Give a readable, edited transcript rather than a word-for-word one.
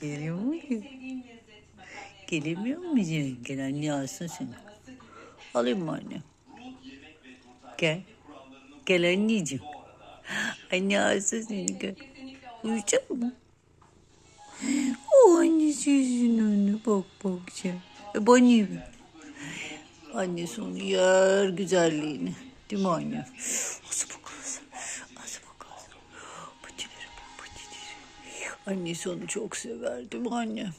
Geliyor mu? Gelemiyor mu canım? Gel anne alsın seni. Alayım mı anne? Gel. Gel anneciğim. Anne alsın seni gel. Uyuyacak mı? O annesisin anne. Bak bak sen. Bana ver. Annesi onu yer güzelliğini. Değil mi anne? Asıl bakalım. Asıl bakalım. Patileri bak patileri. Annesi onu çok sever değil mi anne?